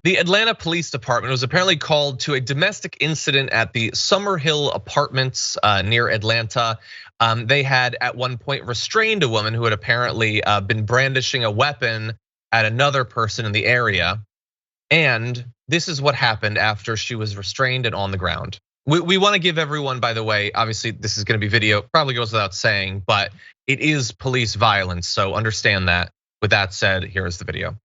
The Atlanta Police Department was apparently called to a domestic incident at the Summerhill Apartments near Atlanta. They had at one point restrained a woman who had apparently been brandishing a weapon at another person in the area. And this is what happened after she was restrained and on the ground. We want to give everyone, by the way, obviously this is going to be video, probably goes without saying, but it is police violence, so understand that. With that said, here is the video.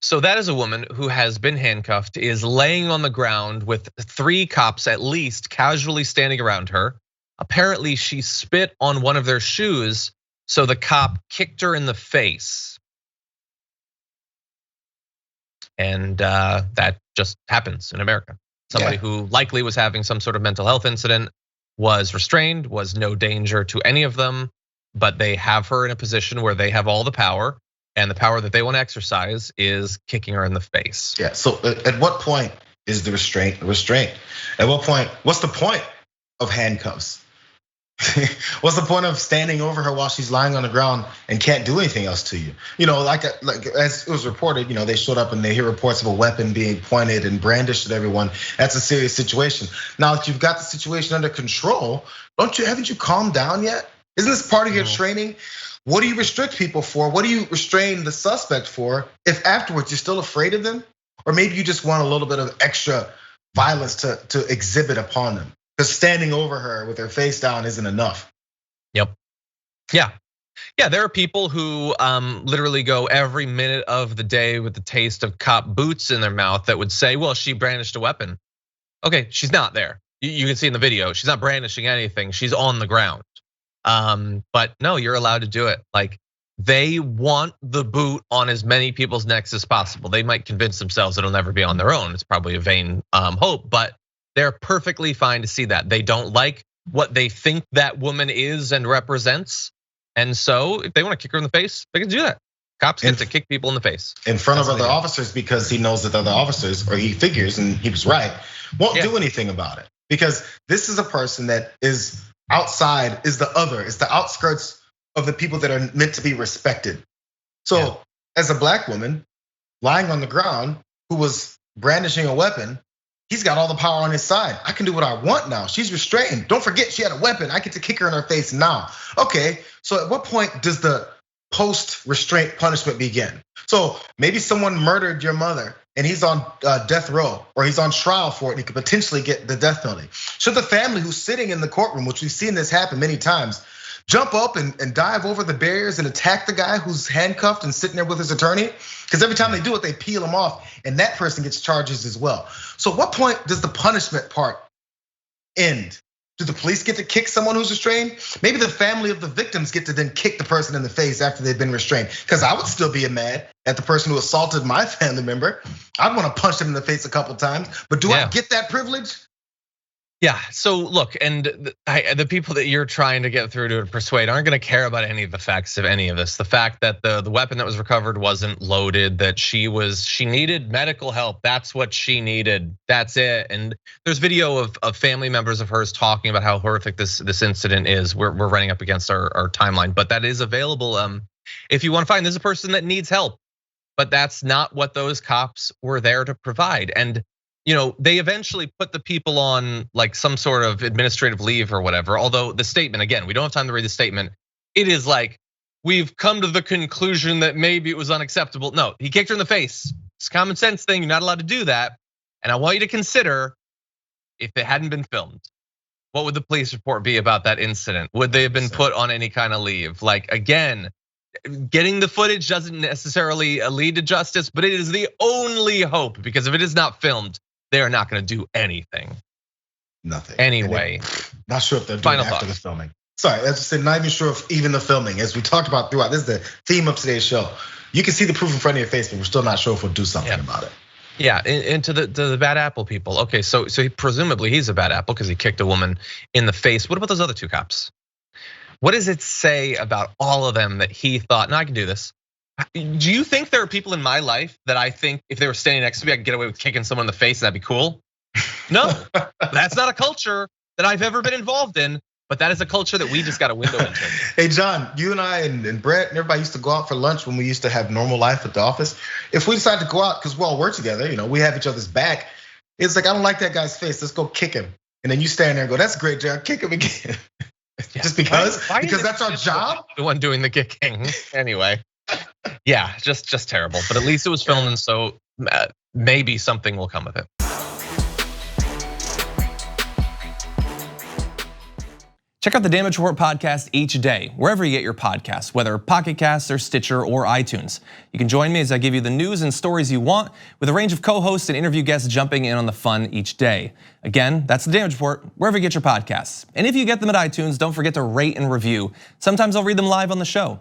So that is a woman who has been handcuffed, is laying on the ground with 3 cops at least casually standing around her. Apparently she spit on one of their shoes, so the cop kicked her in the face. And that just happens in America. Somebody who likely was having some sort of mental health incident was restrained, was no danger to any of them, but they have her in a position where they have all the power, and the power that they want to exercise is kicking her in the face. Yeah, so at what point is the restraint a restraint? At what point, what's the point of handcuffs? What's the point of standing over her while she's lying on the ground and can't do anything else to you? Like as it was reported, they showed up and they hear reports of a weapon being pointed and brandished at everyone. That's a serious situation. Now that you've got the situation under control, haven't you calmed down yet? Isn't this part of your training? What do you restrict people for? What do you restrain the suspect for if afterwards you're still afraid of them? Or maybe you just want a little bit of extra violence to exhibit upon them. Because standing over her with her face down isn't enough. Yep. Yeah, there are people who literally go every minute of the day with the taste of cop boots in their mouth that would say, well, she brandished a weapon. Okay, she's not there. You can see in the video, she's not brandishing anything. She's on the ground. But no, you're allowed to do it. Like, they want the boot on as many people's necks as possible. They might convince themselves it'll never be on their own. It's probably a vain hope, but they're perfectly fine to see that. They don't like what they think that woman is and represents. And so if they want to kick her in the face, they can do that. Cops get to kick people in the face. In front of other officers, because he knows that other officers, or he figures, and he was right, won't do anything about it. Because this is a person that is outside, is the other, is the outskirts of the people that are meant to be respected. So as a black woman lying on the ground who was brandishing a weapon, he's got all the power on his side. I can do what I want now. She's restrained. Don't forget she had a weapon. I get to kick her in her face now. Okay, so at what point does the post-restraint punishment begin? So maybe someone murdered your mother and he's on death row, or he's on trial for it and he could potentially get the death penalty. Should the family who's sitting in the courtroom, which we've seen this happen many times, jump up and dive over the barriers and attack the guy who's handcuffed and sitting there with his attorney? Because every time they do it, they peel him off and that person gets charges as well. So at what point does the punishment part end? Do the police get to kick someone who's restrained? Maybe the family of the victims get to then kick the person in the face after they've been restrained. Because I would still be mad at the person who assaulted my family member. I'd want to punch them in the face a couple times, but do I get that privilege? Yeah, so look, and the people that you're trying to get through to persuade aren't gonna care about any of the facts of any of this. The fact that the weapon that was recovered wasn't loaded, that she needed medical help, that's what she needed, that's it. And there's video of family members of hers talking about how horrific this incident is. We're running up against our timeline, but that is available. If you want to find, there's a person that needs help, but that's not what those cops were there to provide. And they eventually put the people on like some sort of administrative leave or whatever. Although the statement, again, we don't have time to read the statement. It is like, we've come to the conclusion that maybe it was unacceptable. No, he kicked her in the face. It's a common sense thing, you're not allowed to do that. And I want you to consider, if it hadn't been filmed, what would the police report be about that incident? Would they have been put on any kind of leave? Like, again, getting the footage doesn't necessarily lead to justice, but it is the only hope, because if it is not filmed, they are not going to do anything. Nothing. Anyway, not sure if they're doing after the filming. Sorry, that's just not even sure if even the filming, as we talked about throughout. This is the theme of today's show. You can see the proof in front of your face, but we're still not sure if we'll do something about it. Yeah, and to the bad apple people. Okay, so presumably he's a bad apple because he kicked a woman in the face. What about those other 2 cops? What does it say about all of them that he thought, no, I can do this? Do you think there are people in my life that I think if they were standing next to me, I could get away with kicking someone in the face and that'd be cool? No, that's not a culture that I've ever been involved in. But that is a culture that we just got a window into. Hey, John, you and I and Brett and everybody used to go out for lunch when we used to have normal life at the office. If we decide to go out, because we all work together, we have each other's back. It's like, I don't like that guy's face. Let's go kick him. And then you stand there and go, that's great, John. Kick him again. Just because? Because that's our job? The one doing the kicking. Anyway. Yeah, just terrible. But at least it was filmed, and so maybe something will come of it. Check out the Damage Report podcast each day, wherever you get your podcasts, whether Pocket Casts or Stitcher or iTunes. You can join me as I give you the news and stories you want, with a range of co-hosts and interview guests jumping in on the fun each day. Again, that's the Damage Report, wherever you get your podcasts. And if you get them at iTunes, don't forget to rate and review. Sometimes I'll read them live on the show.